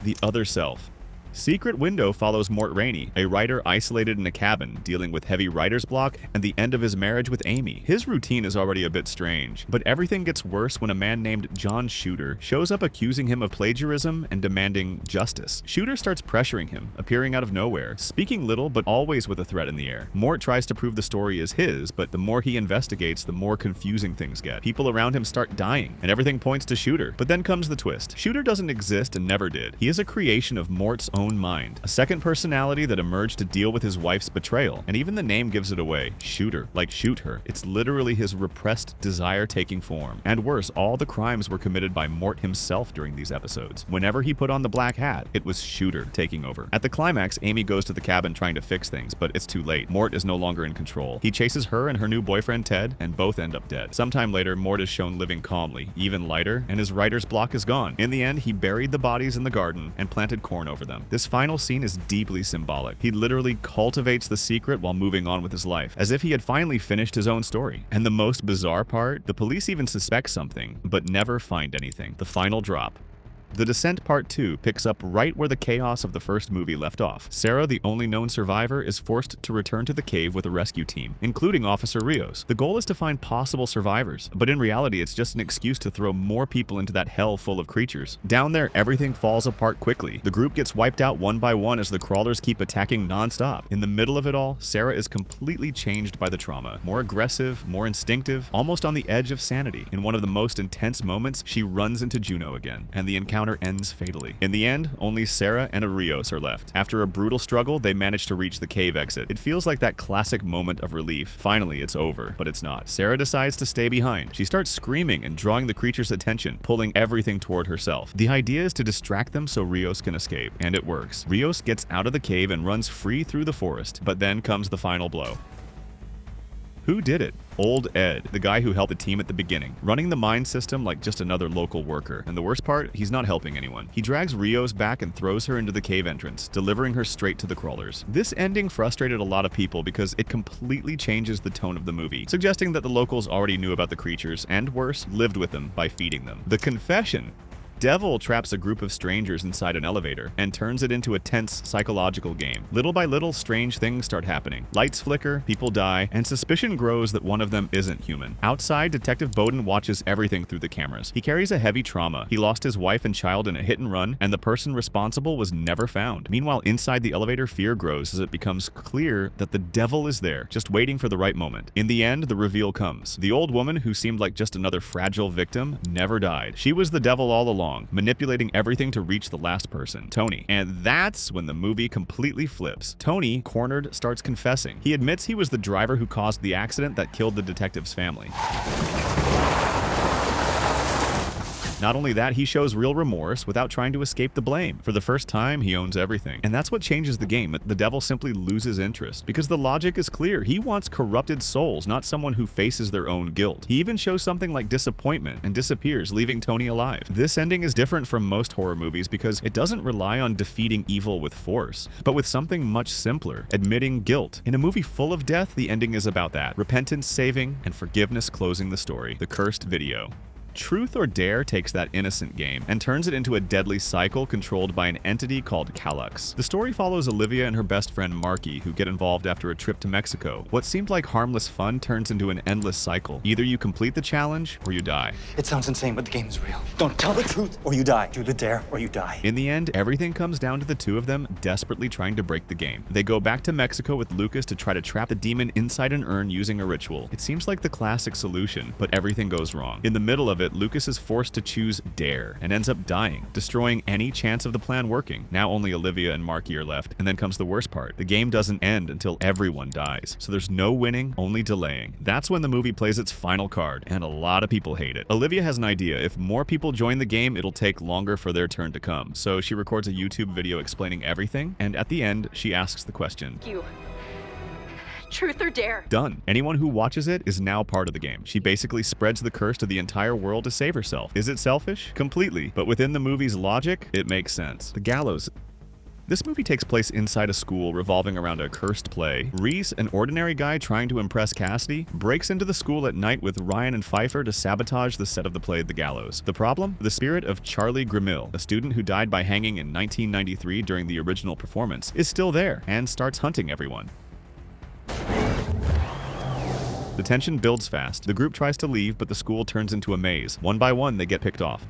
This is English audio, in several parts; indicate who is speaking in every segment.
Speaker 1: The Other Self. Secret Window follows Mort Rainey, a writer isolated in a cabin, dealing with heavy writer's block and the end of his marriage with Amy. His routine is already a bit strange, but everything gets worse when a man named John Shooter shows up accusing him of plagiarism and demanding justice. Shooter starts pressuring him, appearing out of nowhere, speaking little but always with a threat in the air. Mort tries to prove the story is his, but the more he investigates, the more confusing things get. People around him start dying, and everything points to Shooter. But then comes the twist. Shooter doesn't exist and never did. He is a creation of Mort's own mind, a second personality that emerged to deal with his wife's betrayal, and even the name gives it away. Shooter, like shoot her. It's literally his repressed desire taking form. And worse, all the crimes were committed by Mort himself during these episodes. Whenever he put on the black hat, it was Shooter taking over. At the climax, Amy goes to the cabin trying to fix things, but it's too late. Mort is no longer in control. He chases her and her new boyfriend Ted, and both end up dead. Sometime later, Mort is shown living calmly, even lighter, and his writer's block is gone. In the end, he buried the bodies in the garden and planted corn over them. This final scene is deeply symbolic. He literally cultivates the secret while moving on with his life, as if he had finally finished his own story. And the most bizarre part, the police even suspect something, but never find anything. The final drop. The Descent Part 2 picks up right where the chaos of the first movie left off. Sarah, the only known survivor, is forced to return to the cave with a rescue team, including Officer Rios. The goal is to find possible survivors, but in reality it's just an excuse to throw more people into that hell full of creatures. Down there, everything falls apart quickly. The group gets wiped out one by one as the crawlers keep attacking non-stop. In the middle of it all, Sarah is completely changed by the trauma. More aggressive, more instinctive, almost on the edge of sanity. In one of the most intense moments, she runs into Juno again, and the encounter ends fatally. In the end, only Sarah and a Rios are left. After a brutal struggle, they manage to reach the cave exit. It feels like that classic moment of relief. Finally, it's over, but it's not. Sarah decides to stay behind. She starts screaming and drawing the creature's attention, pulling everything toward herself. The idea is to distract them so Rios can escape, and it works. Rios gets out of the cave and runs free through the forest, but then comes the final blow. Who did it? Old Ed, the guy who helped the team at the beginning, running the mine system like just another local worker. And the worst part, he's not helping anyone. He drags Rios back and throws her into the cave entrance, delivering her straight to the crawlers. This ending frustrated a lot of people because it completely changes the tone of the movie, suggesting that the locals already knew about the creatures, and worse, lived with them by feeding them. The confession. Devil traps a group of strangers inside an elevator and turns it into a tense psychological game. Little by little, strange things start happening. Lights flicker, people die, and suspicion grows that one of them isn't human. Outside, Detective Bowden watches everything through the cameras. He carries a heavy trauma. He lost his wife and child in a hit and run, and the person responsible was never found. Meanwhile, inside the elevator, fear grows as it becomes clear that the devil is there, just waiting for the right moment. In the end, the reveal comes. The old woman, who seemed like just another fragile victim, never died. She was the devil all along, manipulating everything to reach the last person, Tony. And that's when the movie completely flips. Tony, cornered, starts confessing. He admits he was the driver who caused the accident that killed the detective's family. Not only that, he shows real remorse without trying to escape the blame. For the first time, he owns everything. And that's what changes the game. The devil simply loses interest, because the logic is clear. He wants corrupted souls, not someone who faces their own guilt. He even shows something like disappointment and disappears, leaving Tony alive. This ending is different from most horror movies because it doesn't rely on defeating evil with force, but with something much simpler: admitting guilt. In a movie full of death, the ending is about that: repentance saving and forgiveness closing the story. The Cursed Video. Truth or Dare takes that innocent game and turns it into a deadly cycle controlled by an entity called Gallows. The story follows Olivia and her best friend Marky, who get involved after a trip to Mexico. What seemed like harmless fun turns into an endless cycle. Either you complete the challenge or you die.
Speaker 2: It sounds insane, but the game is real. Don't tell the truth or you die. Do the dare or you die.
Speaker 1: In the end, everything comes down to the two of them desperately trying to break the game. They go back to Mexico with Lucas to try to trap the demon inside an urn using a ritual. It seems like the classic solution, but everything goes wrong. In the middle of it, Lucas is forced to choose Dare and ends up dying, destroying any chance of the plan working. Now only Olivia and Marky are left, and then comes the worst part. The game doesn't end until everyone dies, so there's no winning, only delaying. That's when the movie plays its final card, and a lot of people hate it. Olivia has an idea: if more people join the game, it'll take longer for their turn to come. So she records a YouTube video explaining everything, and at the end, she asks the question.
Speaker 3: You. Truth or dare?
Speaker 1: Done. Anyone who watches it is now part of the game. She basically spreads the curse to the entire world to save herself. Is it selfish? Completely. But within the movie's logic, it makes sense. The gallows. This movie takes place inside a school revolving around a cursed play. Reese, an ordinary guy trying to impress Cassidy, breaks into the school at night with Ryan and Pfeiffer to sabotage the set of the play The Gallows. The problem? The spirit of Charlie Grimmill, a student who died by hanging in 1993 during the original performance, is still there and starts hunting everyone. The tension builds fast. The group tries to leave, but the school turns into a maze. One by one, they get picked off.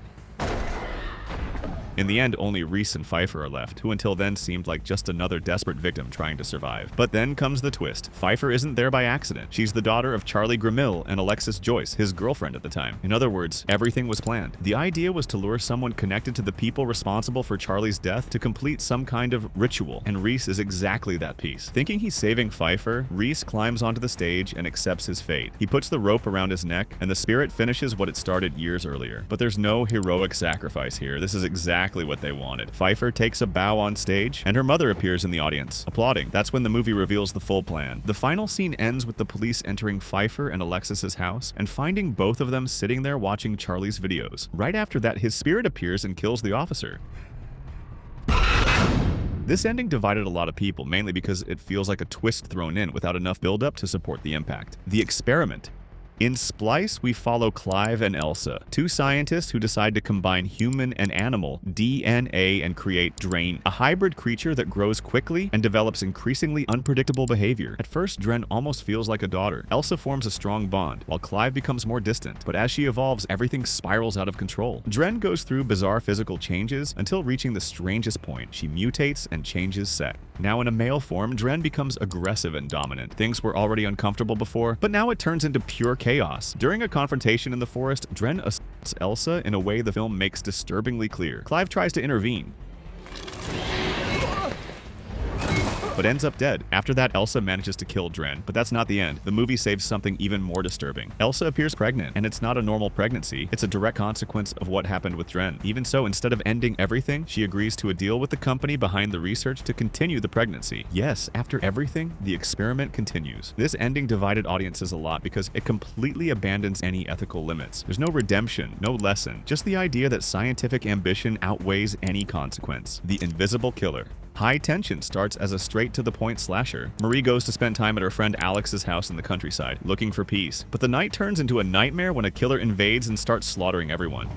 Speaker 1: In the end, only Reese and Pfeiffer are left, who until then seemed like just another desperate victim trying to survive. But then comes the twist. Pfeiffer isn't there by accident. She's the daughter of Charlie Grimmill and Alexis Joyce, his girlfriend at the time. In other words, everything was planned. The idea was to lure someone connected to the people responsible for Charlie's death to complete some kind of ritual, and Reese is exactly that piece. Thinking he's saving Pfeiffer, Reese climbs onto the stage and accepts his fate. He puts the rope around his neck, and the spirit finishes what it started years earlier. But there's no heroic sacrifice here. This is exactly what they wanted. Pfeiffer takes a bow on stage, and her mother appears in the audience, applauding. That's when the movie reveals the full plan. The final scene ends with the police entering Pfeiffer and Alexis's house and finding both of them sitting there watching Charlie's videos. Right after that, his spirit appears and kills the officer. This ending divided a lot of people, mainly because it feels like a twist thrown in without enough build-up to support the impact. The experiment. In Splice, we follow Clive and Elsa, two scientists who decide to combine human and animal DNA and create Drain, a hybrid creature that grows quickly and develops increasingly unpredictable behavior. At first, Dren almost feels like a daughter. Elsa forms a strong bond, while Clive becomes more distant. But as she evolves, everything spirals out of control. Dren goes through bizarre physical changes until reaching the strangest point. She mutates and changes sex. Now in a male form, Dren becomes aggressive and dominant. Things were already uncomfortable before, but now it turns into pure chaos. During a confrontation in the forest, Dren assaults Elsa in a way the film makes disturbingly clear. Clive tries to intervene, but ends up dead. After that, Elsa manages to kill Dren, but that's not the end. The movie saves something even more disturbing. Elsa appears pregnant, and it's not a normal pregnancy. It's a direct consequence of what happened with Dren. Even so, instead of ending everything, she agrees to a deal with the company behind the research to continue the pregnancy. Yes, after everything, the experiment continues. This ending divided audiences a lot because it completely abandons any ethical limits. There's no redemption, no lesson, just the idea that scientific ambition outweighs any consequence. The invisible killer. High Tension starts as a straight-to-the-point slasher. Marie goes to spend time at her friend Alex's house in the countryside, looking for peace. But the night turns into a nightmare when a killer invades and starts slaughtering everyone.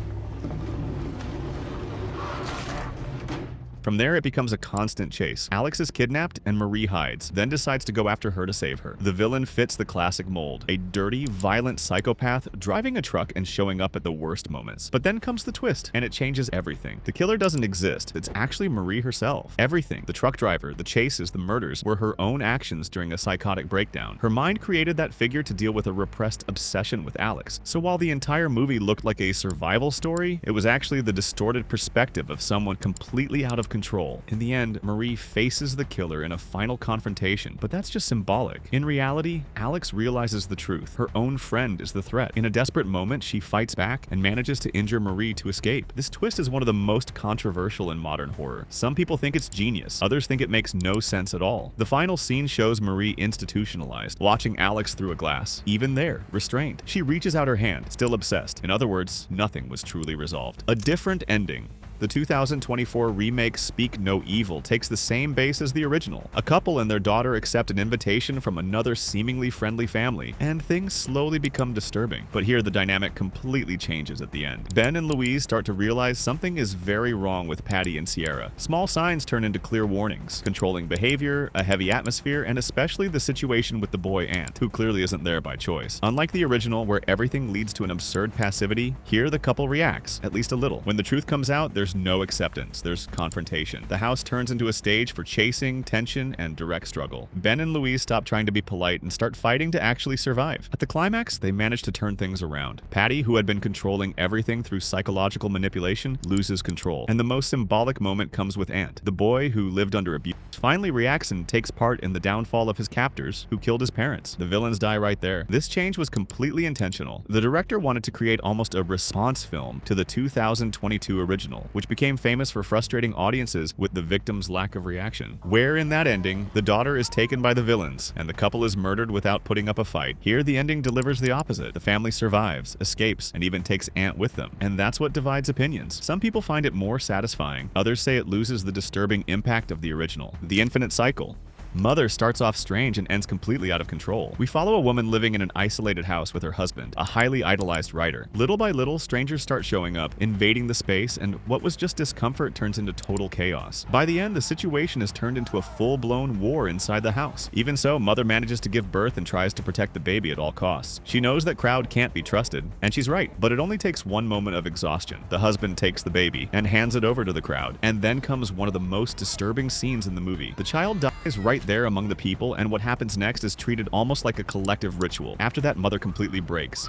Speaker 1: From there, it becomes a constant chase. Alex is kidnapped and Marie hides, then decides to go after her to save her. The villain fits the classic mold, a dirty, violent psychopath driving a truck and showing up at the worst moments. But then comes the twist, and it changes everything. The killer doesn't exist. It's actually Marie herself. Everything, the truck driver, the chases, the murders, were her own actions during a psychotic breakdown. Her mind created that figure to deal with a repressed obsession with Alex. So while the entire movie looked like a survival story, it was actually the distorted perspective of someone completely out of control. In the end, Marie faces the killer in a final confrontation, but that's just symbolic. In reality, Alex realizes the truth. Her own friend is the threat. In a desperate moment, she fights back and manages to injure Marie to escape. This twist is one of the most controversial in modern horror. Some people think it's genius, others think it makes no sense at all. The final scene shows Marie institutionalized, watching Alex through a glass. Even there, restrained. She reaches out her hand, still obsessed. In other words, nothing was truly resolved. A different ending. The 2024 remake Speak No Evil takes the same base as the original. A couple and their daughter accept an invitation from another seemingly friendly family, and things slowly become disturbing. But here the dynamic completely changes at the end. Ben and Louise start to realize something is very wrong with Patty and Sierra. Small signs turn into clear warnings: controlling behavior, a heavy atmosphere, and especially the situation with the boy Ant, who clearly isn't there by choice. Unlike the original, where everything leads to an absurd passivity, here the couple reacts, at least a little. When the truth comes out, there's no acceptance, there's confrontation. The house turns into a stage for chasing, tension, and direct struggle. Ben and Louise stop trying to be polite and start fighting to actually survive. At the climax, they manage to turn things around. Patty, who had been controlling everything through psychological manipulation, loses control. And the most symbolic moment comes with Ant. The boy, who lived under abuse, finally reacts and takes part in the downfall of his captors, who killed his parents. The villains die right there. This change was completely intentional. The director wanted to create almost a response film to the 2022 original, which which became famous for frustrating audiences with the victim's lack of reaction. Where in that ending, the daughter is taken by the villains, and the couple is murdered without putting up a fight. Here, the ending delivers the opposite. The family survives, escapes, and even takes Aunt with them. And that's what divides opinions. Some people find it more satisfying. Others say it loses the disturbing impact of the original. The infinite cycle. Mother starts off strange and ends completely out of control. We follow a woman living in an isolated house with her husband, a highly idolized writer. Little by little, strangers start showing up, invading the space, and what was just discomfort turns into total chaos. By the end, the situation is turned into a full-blown war inside the house. Even so, Mother manages to give birth and tries to protect the baby at all costs. She knows that Crowd can't be trusted, and she's right, but it only takes one moment of exhaustion. The husband takes the baby and hands it over to the Crowd, and then comes one of the most disturbing scenes in the movie. The child dies right there among the people, and what happens next is treated almost like a collective ritual. After that, Mother completely breaks.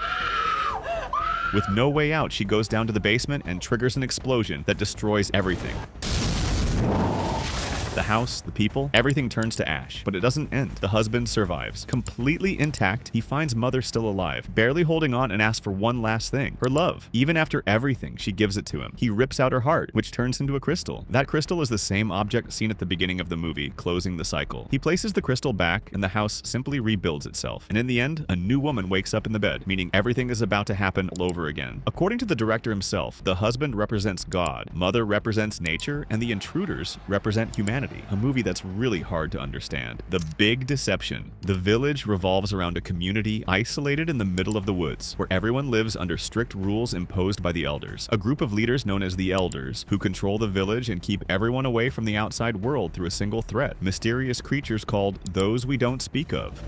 Speaker 1: With no way out, she goes down to the basement and triggers an explosion that destroys everything. The house, the people, everything turns to ash. But it doesn't end. The husband survives. Completely intact, he finds Mother still alive, barely holding on, and asks for one last thing, her love. Even after everything, she gives it to him. He rips out her heart, which turns into a crystal. That crystal is the same object seen at the beginning of the movie, closing the cycle. He places the crystal back, and the house simply rebuilds itself. And in the end, a new woman wakes up in the bed, meaning everything is about to happen all over again. According to the director himself, the husband represents God, Mother represents nature, and the intruders represent humanity. A movie that's really hard to understand. The Big Deception. The village revolves around a community isolated in the middle of the woods, where everyone lives under strict rules imposed by the elders. A group of leaders known as the Elders, who control the village and keep everyone away from the outside world through a single threat. Mysterious creatures called Those We Don't Speak Of.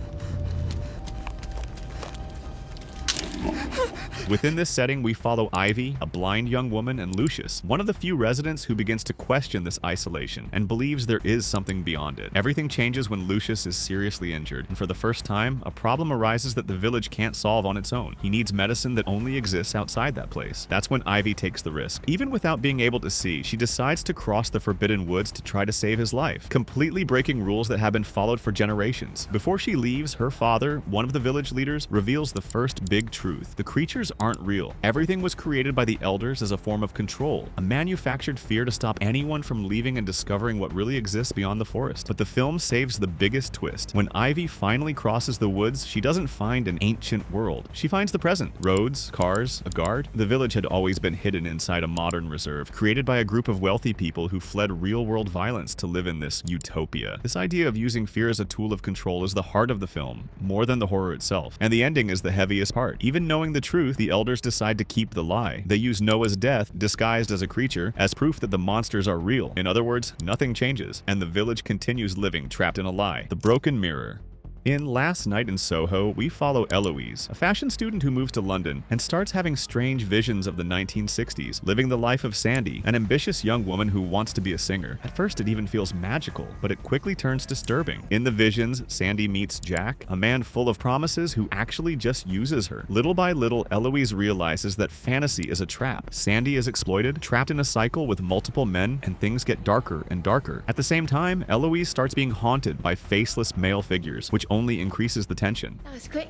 Speaker 1: Within this setting, we follow Ivy, a blind young woman, and Lucius, one of the few residents who begins to question this isolation and believes there is something beyond it. Everything changes when Lucius is seriously injured, and for the first time, a problem arises that the village can't solve on its own. He needs medicine that only exists outside that place. That's when Ivy takes the risk. Even without being able to see, she decides to cross the forbidden woods to try to save his life, completely breaking rules that have been followed for generations. Before she leaves, her father, one of the village leaders, reveals the first big truth. The creatures aren't real. Everything was created by the elders as a form of control, a manufactured fear to stop anyone from leaving and discovering what really exists beyond the forest. But the film saves the biggest twist. When Ivy finally crosses the woods, she doesn't find an ancient world. She finds the present. Roads, cars, a guard. The village had always been hidden inside a modern reserve, created by a group of wealthy people who fled real-world violence to live in this utopia. This idea of using fear as a tool of control is the heart of the film, more than the horror itself. And the ending is the heaviest part. Even knowing the truth, the elders decide to keep the lie. They use Noah's death, disguised as a creature, as proof that the monsters are real. In other words, nothing changes, and the village continues living trapped in a lie. The Broken Mirror. In Last Night in Soho, we follow Eloise, a fashion student who moves to London and starts having strange visions of the 1960s, living the life of Sandy, an ambitious young woman who wants to be a singer. At first, it even feels magical, but it quickly turns disturbing. In the visions, Sandy meets Jack, a man full of promises who actually just uses her. Little by little, Eloise realizes that fantasy is a trap. Sandy is exploited, trapped in a cycle with multiple men, and things get darker and darker. At the same time, Eloise starts being haunted by faceless male figures, which only increases the tension.
Speaker 3: That was quick.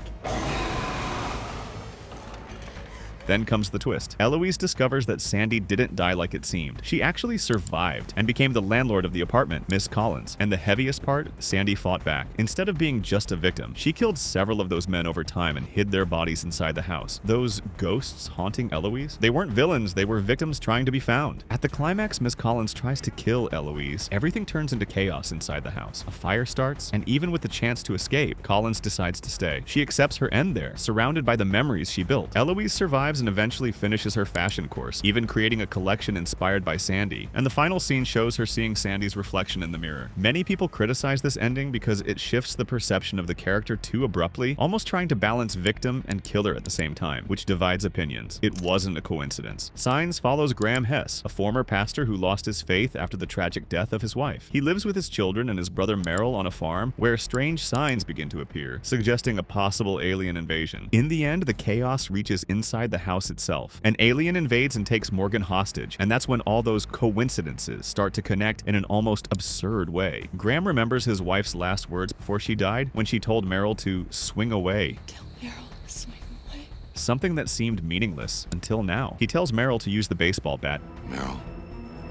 Speaker 1: Then comes the twist. Eloise discovers that Sandy didn't die like it seemed. She actually survived and became the landlord of the apartment, Miss Collins. And the heaviest part, Sandy fought back. Instead of being just a victim, she killed several of those men over time and hid their bodies inside the house. Those ghosts haunting Eloise? They weren't villains, they were victims trying to be found. At the climax, Miss Collins tries to kill Eloise. Everything turns into chaos inside the house. A fire starts, and even with the chance to escape, Collins decides to stay. She accepts her end there, surrounded by the memories she built. Eloise survives and eventually finishes her fashion course, even creating a collection inspired by Sandy. And the final scene shows her seeing Sandy's reflection in the mirror. Many people criticize this ending because it shifts the perception of the character too abruptly, almost trying to balance victim and killer at the same time, which divides opinions. It wasn't a coincidence. Signs follows Graham Hess, a former pastor who lost his faith after the tragic death of his wife. He lives with his children and his brother Merrill on a farm where strange signs begin to appear, suggesting a possible alien invasion. In the end, the chaos reaches inside the house itself. An alien invades and takes Morgan hostage, and that's when all those coincidences start to connect in an almost absurd way. Graham remembers his wife's last words before she died when she told Merrill to swing away.
Speaker 3: Kill Meryl, swing away.
Speaker 1: Something that seemed meaningless until now. He tells Merrill to use the baseball bat.
Speaker 4: Meryl,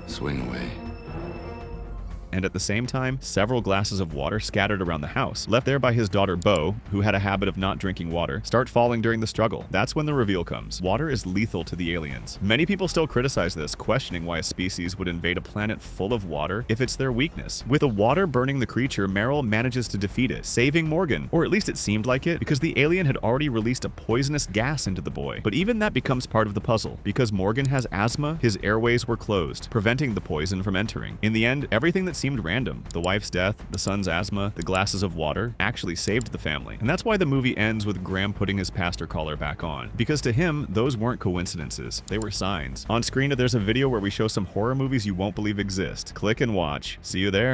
Speaker 4: Swing away.
Speaker 1: And at the same time, several glasses of water scattered around the house, left there by his daughter Bo, who had a habit of not drinking water, start falling during the struggle. That's when the reveal comes. Water is lethal to the aliens. Many people still criticize this, questioning why a species would invade a planet full of water if it's their weakness. With the water burning the creature, Meryl manages to defeat it, saving Morgan. Or at least it seemed like it, because the alien had already released a poisonous gas into the boy. But even that becomes part of the puzzle. Because Morgan has asthma, his airways were closed, preventing the poison from entering. In the end, everything that seemed random, the wife's death, the son's asthma, the glasses of water, actually saved the family. And that's why the movie ends with Graham putting his pastor collar back on. Because to him, those weren't coincidences, they were signs. On screen, there's a video where we show some horror movies you won't believe exist. Click and watch. See you there.